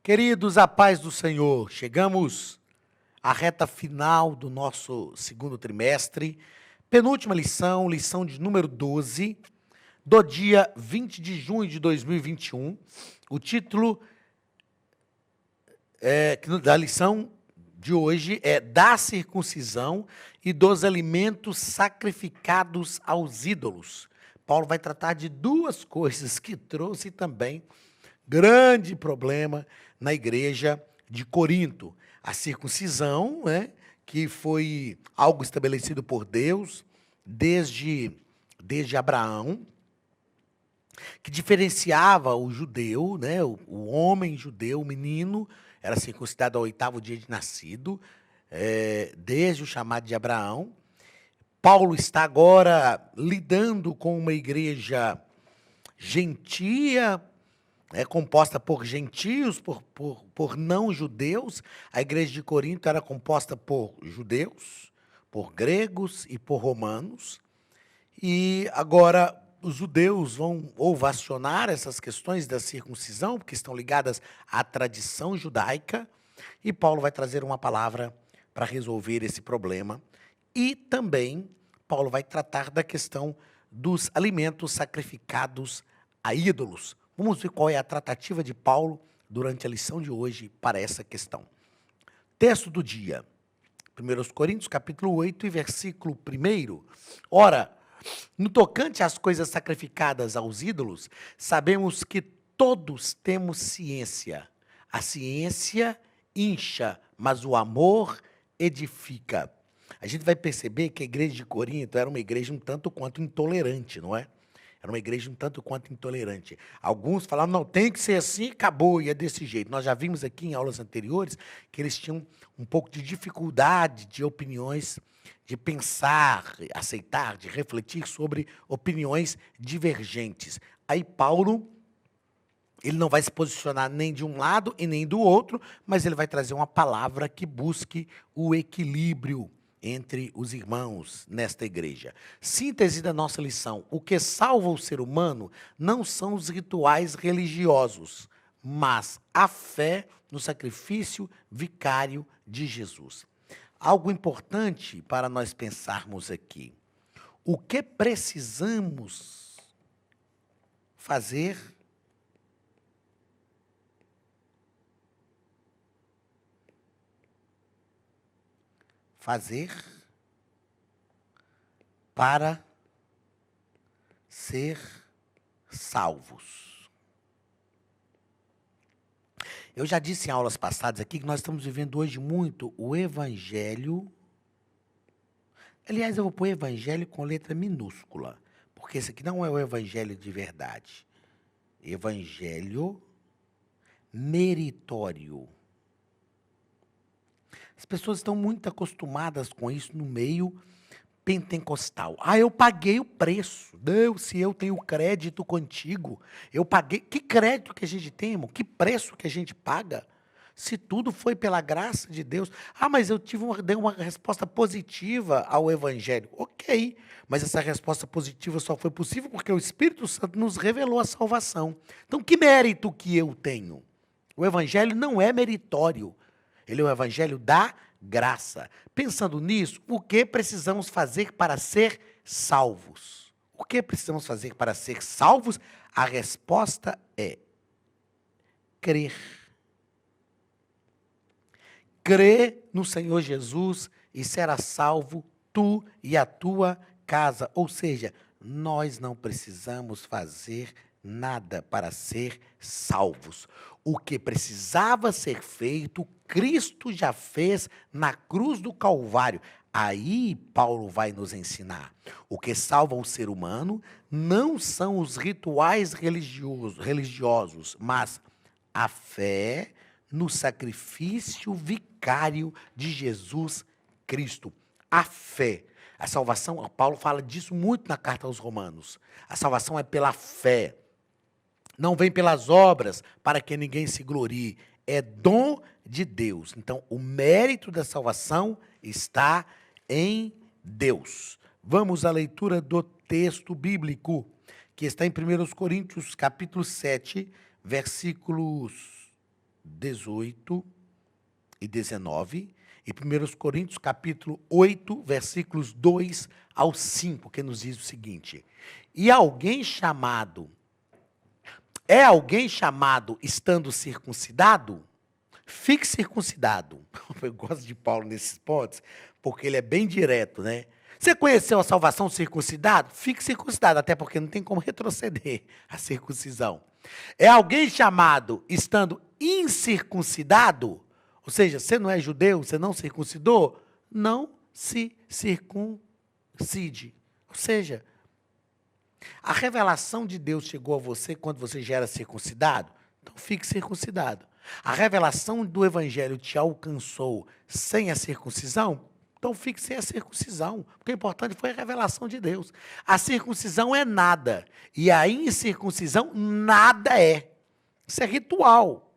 Queridos, a paz do Senhor, chegamos à reta final do nosso segundo trimestre, penúltima lição, lição de número 12, do dia 20 de junho de 2021. O título da lição de hoje é Da circuncisão e dos alimentos sacrificados aos ídolos. Paulo vai tratar de duas coisas que trouxe também grande problema na igreja de Corinto. A circuncisão, né, que foi algo estabelecido por Deus desde Abraão, que diferenciava o judeu, né, o homem judeu, o menino, era circuncidado ao 8º dia de nascido, desde o chamado de Abraão. Paulo está agora lidando com uma igreja gentia, composta por gentios, por não-judeus. A igreja de Corinto era composta por judeus, por gregos e por romanos. E agora os judeus vão ovacionar essas questões da circuncisão, porque estão ligadas à tradição judaica, e Paulo vai trazer uma palavra para resolver esse problema. E também Paulo vai tratar da questão dos alimentos sacrificados a ídolos. Vamos ver qual é a tratativa de Paulo durante a lição de hoje para essa questão. Texto do dia, 1 Coríntios, capítulo 8, e versículo 1. Ora, no tocante às coisas sacrificadas aos ídolos, sabemos que todos temos ciência. A ciência incha, mas o amor edifica. A gente vai perceber que a igreja de Corinto era uma igreja um tanto quanto intolerante, não é? Era uma igreja um tanto quanto intolerante. Alguns falavam, não, tem que ser assim, acabou, e é desse jeito. Nós já vimos aqui em aulas anteriores que eles tinham um pouco de dificuldade de opiniões, de pensar, aceitar, de refletir sobre opiniões divergentes. Aí Paulo, ele não vai se posicionar nem de um lado e nem do outro, mas ele vai trazer uma palavra que busque o equilíbrio entre os irmãos nesta igreja. Síntese da nossa lição: o que salva o ser humano não são os rituais religiosos, mas a fé no sacrifício vicário de Jesus. Algo importante para nós pensarmos aqui: o que precisamos fazer para ser salvos. Eu já disse em aulas passadas aqui que nós estamos vivendo hoje muito o evangelho. Aliás, eu vou pôr evangelho com letra minúscula, porque esse aqui não é o evangelho de verdade. Evangelho meritório. As pessoas estão muito acostumadas com isso no meio pentecostal. Ah, eu paguei o preço. Deus, se eu tenho crédito contigo, eu paguei. Que crédito que a gente tem, irmão? Que preço que a gente paga? Se tudo foi pela graça de Deus. Ah, mas eu dei uma resposta positiva ao evangelho. Ok, mas essa resposta positiva só foi possível porque o Espírito Santo nos revelou a salvação. Então, que mérito que eu tenho? O evangelho não é meritório. Ele é o evangelho da graça. Pensando nisso, o que precisamos fazer para ser salvos? O que precisamos fazer para ser salvos? A resposta é crer. Crê no Senhor Jesus e será salvo tu e a tua casa. Ou seja, nós não precisamos fazer nada para ser salvos. O que precisava ser feito, Cristo já fez na cruz do Calvário. Aí Paulo vai nos ensinar. O que salva o ser humano não são os rituais religiosos, mas a fé no sacrifício vicário de Jesus Cristo. A fé. A salvação, Paulo fala disso muito na carta aos Romanos. A salvação é pela fé. Não vem pelas obras para que ninguém se glorie. É dom de Deus. Então, o mérito da salvação está em Deus. Vamos à leitura do texto bíblico, que está em 1 Coríntios, capítulo 7, versículos 18 e 19, e 1 Coríntios capítulo 8, versículos 2 ao 5, que nos diz o seguinte: é alguém chamado estando circuncidado? Fique circuncidado. Eu gosto de Paulo nesses pontos, porque ele é bem direto, né? Você conheceu a salvação circuncidado? Fique circuncidado, até porque não tem como retroceder a circuncisão. É alguém chamado estando incircuncidado? Ou seja, você não é judeu, você não circuncidou? Não se circuncide. Ou seja, a revelação de Deus chegou a você quando você já era circuncidado? Então fique circuncidado. A revelação do Evangelho te alcançou sem a circuncisão? Então fique sem a circuncisão. Porque o importante foi a revelação de Deus. A circuncisão é nada. E a incircuncisão nada é. Isso é ritual.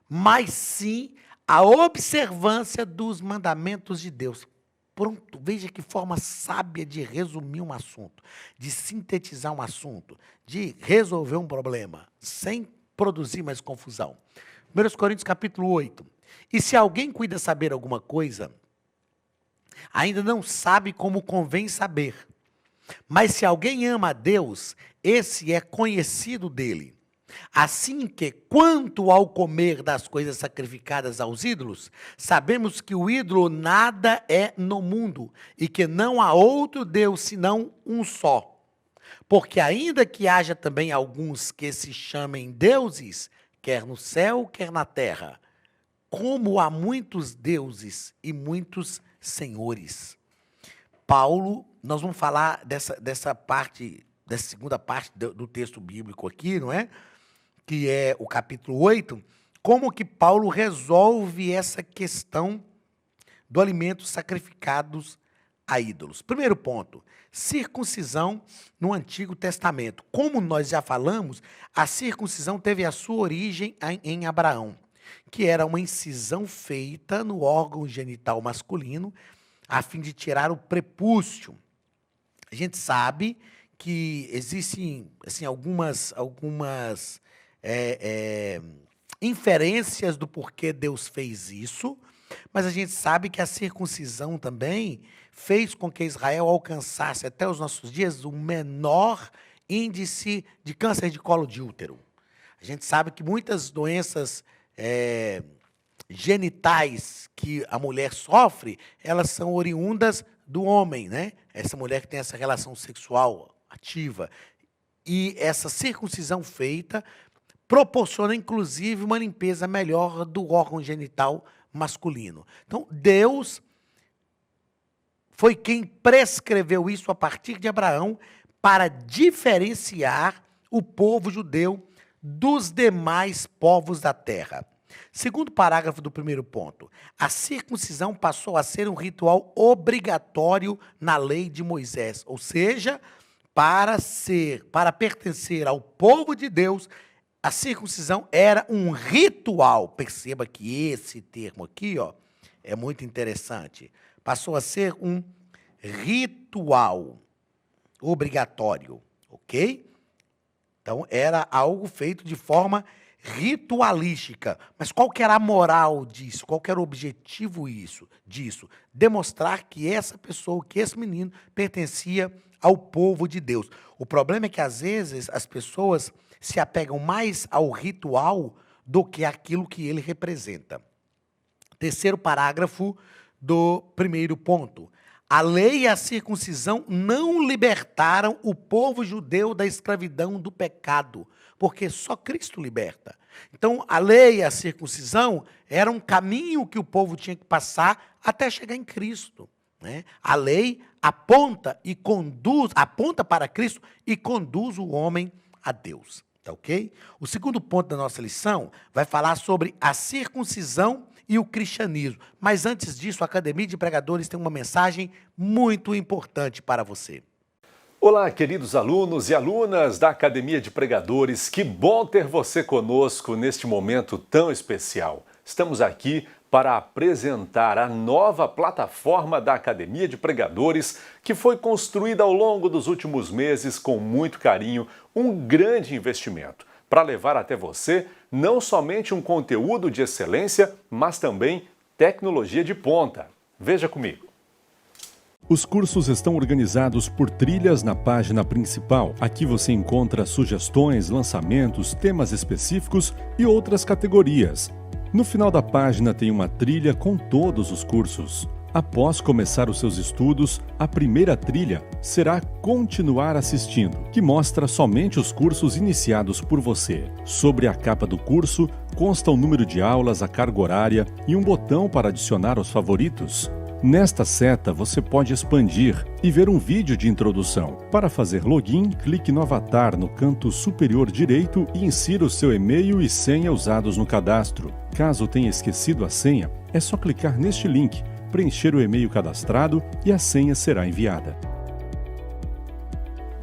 Mas sim a observância dos mandamentos de Deus. Pronto, veja que forma sábia de resumir um assunto, de sintetizar um assunto, de resolver um problema, sem produzir mais confusão. 1 Coríntios capítulo 8. E se alguém cuida saber alguma coisa, ainda não sabe como convém saber. Mas se alguém ama a Deus, esse é conhecido dele. Assim que, quanto ao comer das coisas sacrificadas aos ídolos, sabemos que o ídolo nada é no mundo, e que não há outro Deus senão um só. Porque ainda que haja também alguns que se chamem deuses, quer no céu, quer na terra, como há muitos deuses e muitos senhores. Paulo, nós vamos falar dessa parte, dessa segunda parte do texto bíblico aqui, não é? Que é o capítulo 8, como que Paulo resolve essa questão do alimento sacrificados a ídolos. Primeiro ponto, circuncisão no Antigo Testamento. Como nós já falamos, a circuncisão teve a sua origem em Abraão, que era uma incisão feita no órgão genital masculino, a fim de tirar o prepúcio. A gente sabe que existem assim, algumas inferências do porquê Deus fez isso, mas a gente sabe que a circuncisão também fez com que Israel alcançasse até os nossos dias o menor índice de câncer de colo de útero. A gente sabe que muitas doenças genitais que a mulher sofre, elas são oriundas do homem, né? Essa mulher que tem essa relação sexual ativa. E essa circuncisão feita proporciona, inclusive, uma limpeza melhor do órgão genital masculino. Então, Deus foi quem prescreveu isso a partir de Abraão para diferenciar o povo judeu dos demais povos da terra. Segundo parágrafo do primeiro ponto, a circuncisão passou a ser um ritual obrigatório na lei de Moisés, ou seja, para pertencer ao povo de Deus, a circuncisão era um ritual. Perceba que esse termo aqui, ó, é muito interessante. Passou a ser um ritual obrigatório, ok? Então, era algo feito de forma ritualística. Mas qual que era a moral disso? Qual que era o objetivo disso? Demonstrar que essa pessoa, que esse menino, pertencia ao povo de Deus. O problema é que, às vezes, as pessoas se apegam mais ao ritual do que àquilo que ele representa. Terceiro parágrafo do primeiro ponto. A lei e a circuncisão não libertaram o povo judeu da escravidão do pecado, porque só Cristo liberta. Então, a lei e a circuncisão era um caminho que o povo tinha que passar até chegar em Cristo, né? A lei aponta para Cristo e conduz o homem a Deus. Tá ok? O segundo ponto da nossa lição vai falar sobre a circuncisão e o cristianismo. Mas antes disso, a Academia de Pregadores tem uma mensagem muito importante para você. Olá, queridos alunos e alunas da Academia de Pregadores. Que bom ter você conosco neste momento tão especial. Estamos aqui para apresentar a nova plataforma da Academia de Pregadores, que foi construída ao longo dos últimos meses com muito carinho, um grande investimento. para levar até você não somente um conteúdo de excelência, mas também tecnologia de ponta. Veja comigo. Os cursos estão organizados por trilhas na página principal. Aqui você encontra sugestões, lançamentos, temas específicos e outras categorias. No final da página tem uma trilha com todos os cursos. Após começar os seus estudos, a primeira trilha será Continuar assistindo, que mostra somente os cursos iniciados por você. Sobre a capa do curso, consta o número de aulas, a carga horária e um botão para adicionar aos favoritos. Nesta seta, você pode expandir e ver um vídeo de introdução. Para fazer login, clique no avatar no canto superior direito e insira o seu e-mail e senha usados no cadastro. Caso tenha esquecido a senha, é só clicar neste link, preencher o e-mail cadastrado e a senha será enviada.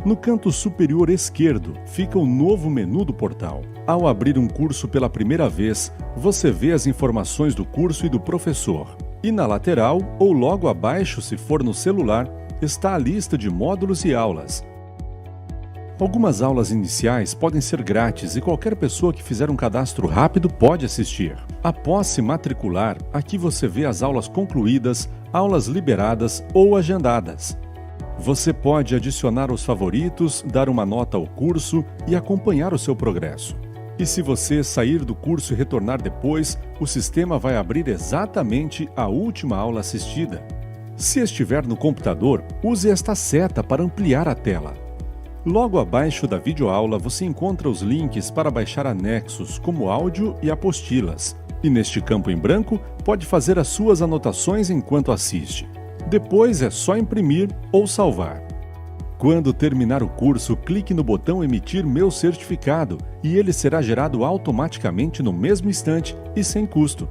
No canto superior esquerdo fica o novo menu do portal. Ao abrir um curso pela primeira vez, você vê as informações do curso e do professor. E na lateral, ou logo abaixo se for no celular, está a lista de módulos e aulas. Algumas aulas iniciais podem ser grátis e qualquer pessoa que fizer um cadastro rápido pode assistir. Após se matricular, aqui você vê as aulas concluídas, aulas liberadas ou agendadas. Você pode adicionar os favoritos, dar uma nota ao curso e acompanhar o seu progresso. E se você sair do curso e retornar depois, o sistema vai abrir exatamente a última aula assistida. Se estiver no computador, use esta seta para ampliar a tela. Logo abaixo da videoaula você encontra os links para baixar anexos, como áudio e apostilas. E neste campo em branco, pode fazer as suas anotações enquanto assiste. Depois é só imprimir ou salvar. Quando terminar o curso, clique no botão Emitir meu certificado e ele será gerado automaticamente no mesmo instante e sem custo.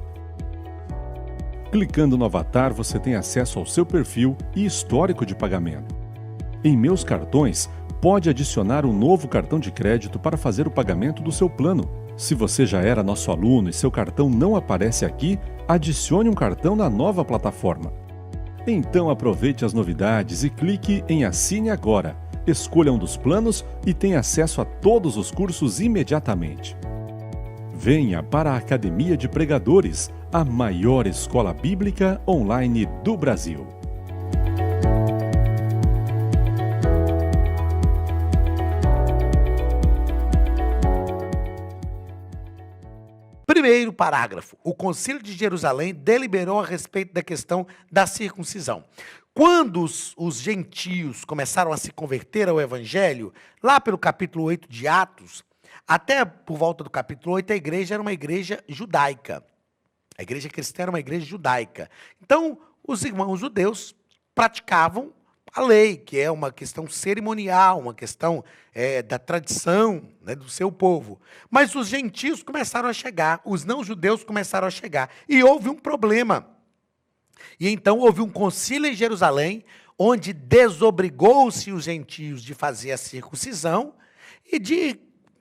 Clicando no avatar, você tem acesso ao seu perfil e histórico de pagamento. Em Meus Cartões, pode adicionar um novo cartão de crédito para fazer o pagamento do seu plano. Se você já era nosso aluno e seu cartão não aparece aqui, adicione um cartão na nova plataforma. Então aproveite as novidades e clique em Assine Agora. Escolha um dos planos e tenha acesso a todos os cursos imediatamente. Venha para a Academia de Pregadores, a maior escola bíblica online do Brasil. Primeiro parágrafo. O Concílio de Jerusalém deliberou a respeito da questão da circuncisão. Quando os gentios começaram a se converter ao Evangelho, lá pelo capítulo 8 de Atos, até por volta do capítulo 8, a igreja era uma igreja judaica. A igreja cristã era uma igreja judaica. Então, os irmãos judeus praticavam a lei, que é uma questão cerimonial, uma questão da tradição, né, do seu povo. Mas os gentios começaram a chegar, os não-judeus começaram a chegar. E houve um problema. E então houve um concílio em Jerusalém, onde desobrigou-se os gentios de fazer a circuncisão e de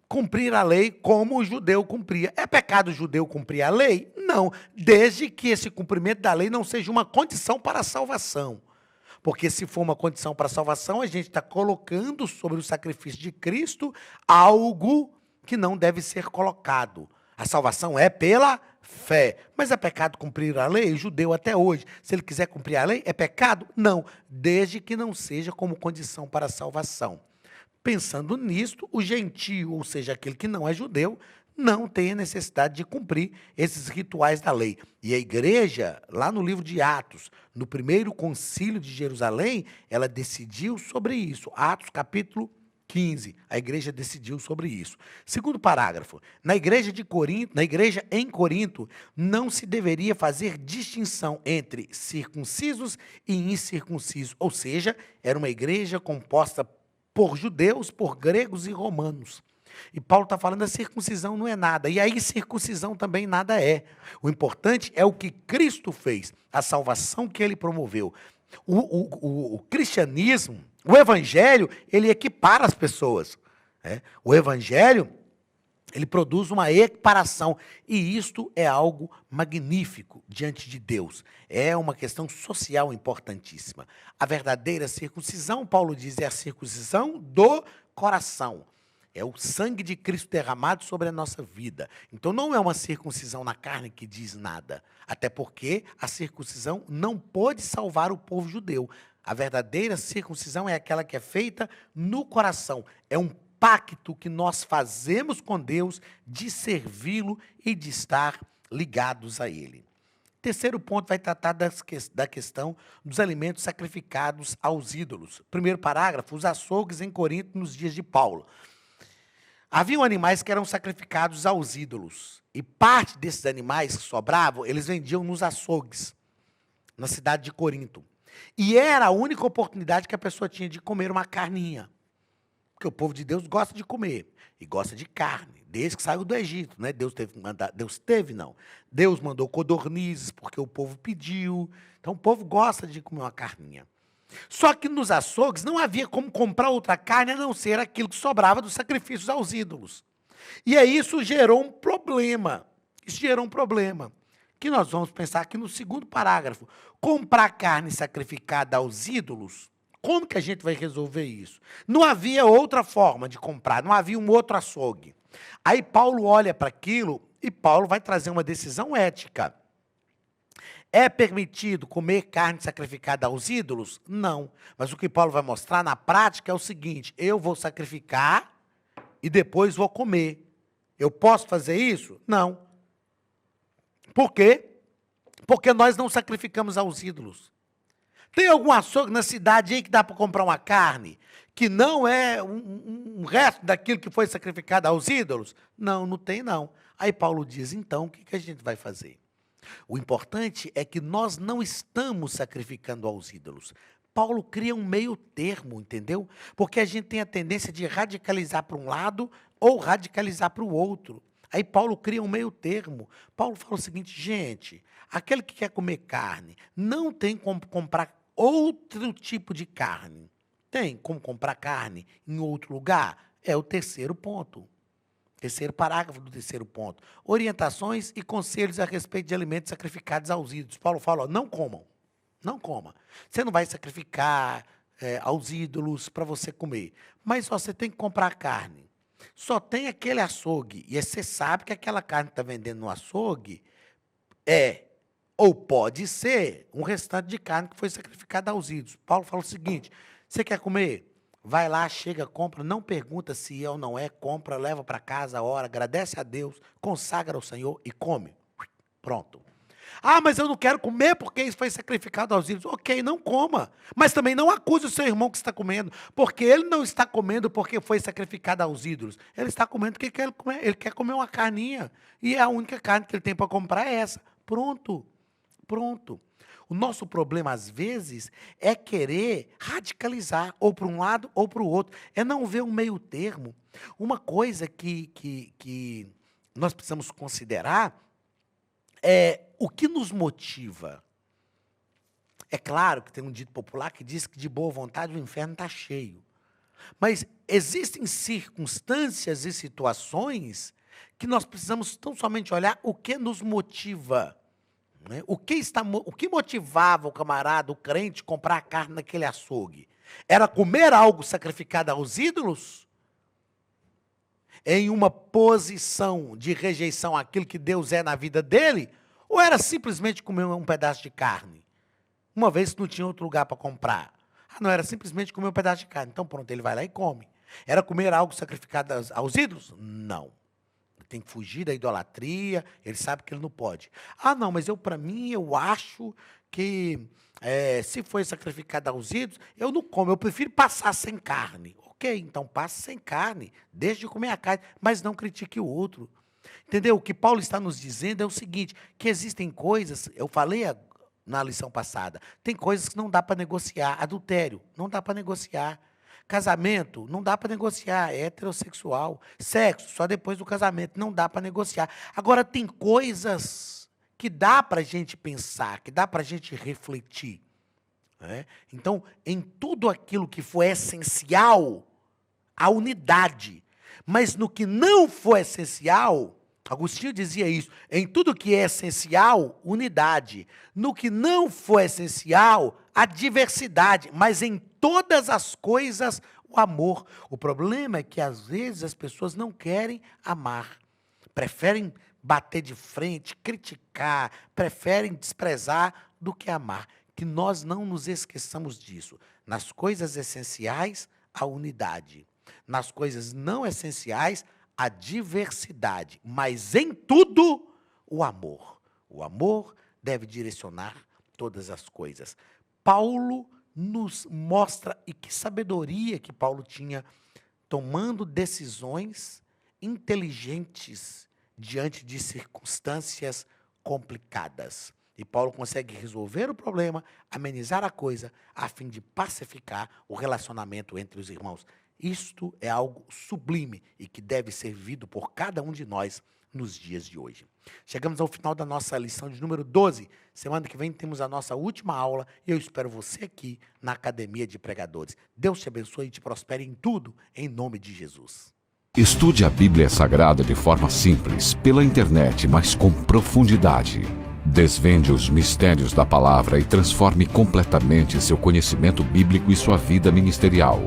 cumprir a lei como o judeu cumpria. É pecado o judeu cumprir a lei? Não, desde que esse cumprimento da lei não seja uma condição para a salvação. Porque se for uma condição para a salvação, a gente está colocando sobre o sacrifício de Cristo algo que não deve ser colocado. A salvação é pela fé. Mas é pecado cumprir a lei? O judeu até hoje, se ele quiser cumprir a lei, é pecado? Não, desde que não seja como condição para a salvação. Pensando nisto, o gentio, ou seja, aquele que não é judeu, não tem a necessidade de cumprir esses rituais da lei. E a igreja, lá no livro de Atos, no primeiro concílio de Jerusalém, ela decidiu sobre isso. Atos capítulo 15, a igreja decidiu sobre isso. Segundo parágrafo, na igreja em Corinto, não se deveria fazer distinção entre circuncisos e incircuncisos, ou seja, era uma igreja composta por judeus, por gregos e romanos. E Paulo está falando a circuncisão não é nada, e a incircuncisão também nada é. O importante é o que Cristo fez, a salvação que ele promoveu. O cristianismo, o evangelho, ele equipara as pessoas. Né? O evangelho, ele produz uma equiparação, e isto é algo magnífico diante de Deus. É uma questão social importantíssima. A verdadeira circuncisão, Paulo diz, é a circuncisão do coração. É o sangue de Cristo derramado sobre a nossa vida. Então não é uma circuncisão na carne que diz nada. Até porque a circuncisão não pode salvar o povo judeu. A verdadeira circuncisão é aquela que é feita no coração. É um pacto que nós fazemos com Deus de servi-lo e de estar ligados a Ele. Terceiro ponto vai tratar da questão dos alimentos sacrificados aos ídolos. Primeiro parágrafo, os açougues em Corinto nos dias de Paulo. Haviam animais que eram sacrificados aos ídolos. E parte desses animais que sobravam, eles vendiam nos açougues, na cidade de Corinto. E era a única oportunidade que a pessoa tinha de comer uma carninha. Porque o povo de Deus gosta de comer. E gosta de carne, desde que saiu do Egito, né? Deus mandou codornizes, porque o povo pediu. Então o povo gosta de comer uma carninha. Só que nos açougues não havia como comprar outra carne a não ser aquilo que sobrava dos sacrifícios aos ídolos. E aí isso gerou um problema. Isso gerou um problema. Que nós vamos pensar aqui no segundo parágrafo. Comprar carne sacrificada aos ídolos, como que a gente vai resolver isso? Não havia outra forma de comprar, não havia um outro açougue. Aí Paulo olha para aquilo e Paulo vai trazer uma decisão ética. É permitido comer carne sacrificada aos ídolos? Não. Mas o que Paulo vai mostrar na prática é o seguinte: eu vou sacrificar e depois vou comer. Eu posso fazer isso? Não. Por quê? Porque nós não sacrificamos aos ídolos. Tem algum açougue na cidade aí que dá para comprar uma carne que não é um resto daquilo que foi sacrificado aos ídolos? Não, não tem não. Aí Paulo diz, então, o que a gente vai fazer? O importante é que nós não estamos sacrificando aos ídolos. Paulo cria um meio termo, entendeu? Porque a gente tem a tendência de radicalizar para um lado ou radicalizar para o outro. Aí Paulo cria um meio termo. Paulo fala o seguinte, gente, aquele que quer comer carne não tem como comprar outro tipo de carne. Tem como comprar carne em outro lugar? É o terceiro ponto. Terceiro parágrafo do terceiro ponto. Orientações e conselhos a respeito de alimentos sacrificados aos ídolos. Paulo fala, ó, não comam. Não coma. Você não vai sacrificar aos ídolos para você comer. Mas ó, você tem que comprar carne. Só tem aquele açougue. E você sabe que aquela carne que está vendendo no açougue ou pode ser um restante de carne que foi sacrificada aos ídolos. Paulo fala o seguinte, você quer comer? Vai lá, chega, compra, não pergunta se é ou não é, compra, leva para casa, ora, agradece a Deus, consagra ao Senhor e come. Pronto. Ah, mas eu não quero comer porque isso foi sacrificado aos ídolos. Ok, não coma. Mas também não acuse o seu irmão que está comendo, porque ele não está comendo porque foi sacrificado aos ídolos. Ele está comendo porque quer comer, ele quer comer uma carninha. E a única carne que ele tem para comprar é essa. Pronto. Pronto. O nosso problema, às vezes, é querer radicalizar, ou para um lado ou para o outro. É não ver um meio termo. Uma coisa que nós precisamos considerar é o que nos motiva. É claro que tem um dito popular que diz que de boa vontade o inferno está cheio. Mas existem circunstâncias e situações que nós precisamos tão somente olhar o que nos motiva. Né? O que motivava o camarada, o crente, comprar carne naquele açougue? Era comer algo sacrificado aos ídolos? Em uma posição de rejeição àquilo que Deus é na vida dele? Ou era simplesmente comer um pedaço de carne? Uma vez que não tinha outro lugar para comprar. Ah, não, era simplesmente comer um pedaço de carne. Então pronto, ele vai lá e come. Era comer algo sacrificado aos ídolos? Não. Tem que fugir da idolatria, ele sabe que ele não pode. Ah, não, mas para mim, eu acho que se foi sacrificado aos ídolos, eu não como, eu prefiro passar sem carne. Ok, então passe sem carne, deixe de comer a carne, mas não critique o outro. Entendeu? O que Paulo está nos dizendo é o seguinte, que existem coisas, eu falei na lição passada, tem coisas que não dá para negociar. Adultério, não dá para negociar. Casamento, não dá para negociar, é heterossexual. Sexo, só depois do casamento, não dá para negociar. Agora, tem coisas que dá para a gente pensar, que dá para a gente refletir. Né? Então, em tudo aquilo que for essencial, a unidade. Mas no que não for essencial, Agostinho dizia isso, em tudo que é essencial, unidade. No que não for essencial, a diversidade. Mas em todas as coisas, o amor. O problema é que às vezes as pessoas não querem amar. Preferem bater de frente, criticar, preferem desprezar do que amar. Que nós não nos esqueçamos disso. Nas coisas essenciais, a unidade. Nas coisas não essenciais, a diversidade. Mas em tudo, o amor. O amor deve direcionar todas as coisas. Paulo nos mostra, e que sabedoria que Paulo tinha, tomando decisões inteligentes diante de circunstâncias complicadas. E Paulo consegue resolver o problema, amenizar a coisa, a fim de pacificar o relacionamento entre os irmãos. Isto é algo sublime e que deve ser vivido por cada um de nós nos dias de hoje. Chegamos ao final da nossa lição de número 12. Semana que vem temos a nossa última aula e eu espero você aqui na Academia de Pregadores. Deus te abençoe e te prospere em tudo, em nome de Jesus. Estude a Bíblia Sagrada de forma simples, pela internet, mas com profundidade. Desvende os mistérios da palavra e transforme completamente seu conhecimento bíblico e sua vida ministerial.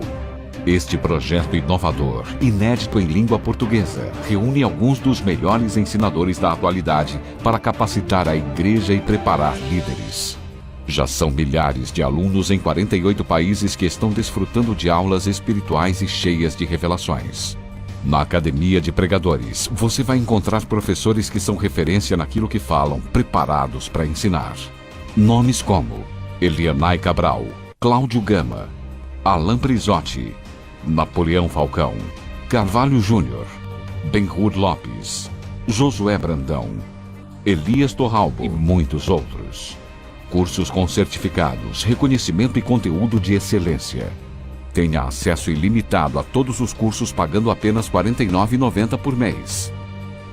Este projeto inovador, inédito em língua portuguesa, reúne alguns dos melhores ensinadores da atualidade para capacitar a igreja e preparar líderes. Já são milhares de alunos em 48 países que estão desfrutando de aulas espirituais e cheias de revelações. Na Academia de Pregadores, você vai encontrar professores que são referência naquilo que falam, preparados para ensinar. Nomes como Elianai Cabral, Cláudio Gama, Alain Prisotti, Napoleão Falcão, Carvalho Júnior, Benhur Lopes, Josué Brandão, Elias Torralbo e muitos outros. Cursos com certificados, reconhecimento e conteúdo de excelência. Tenha acesso ilimitado a todos os cursos pagando apenas R$ 49,90 por mês.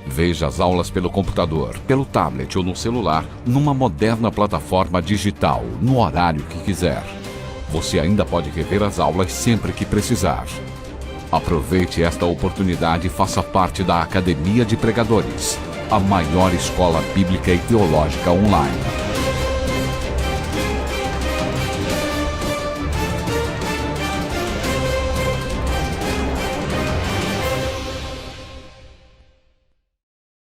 Veja as aulas pelo computador, pelo tablet ou no celular, numa moderna plataforma digital, no horário que quiser. Você ainda pode rever as aulas sempre que precisar. Aproveite esta oportunidade e faça parte da Academia de Pregadores, a maior escola bíblica e teológica online.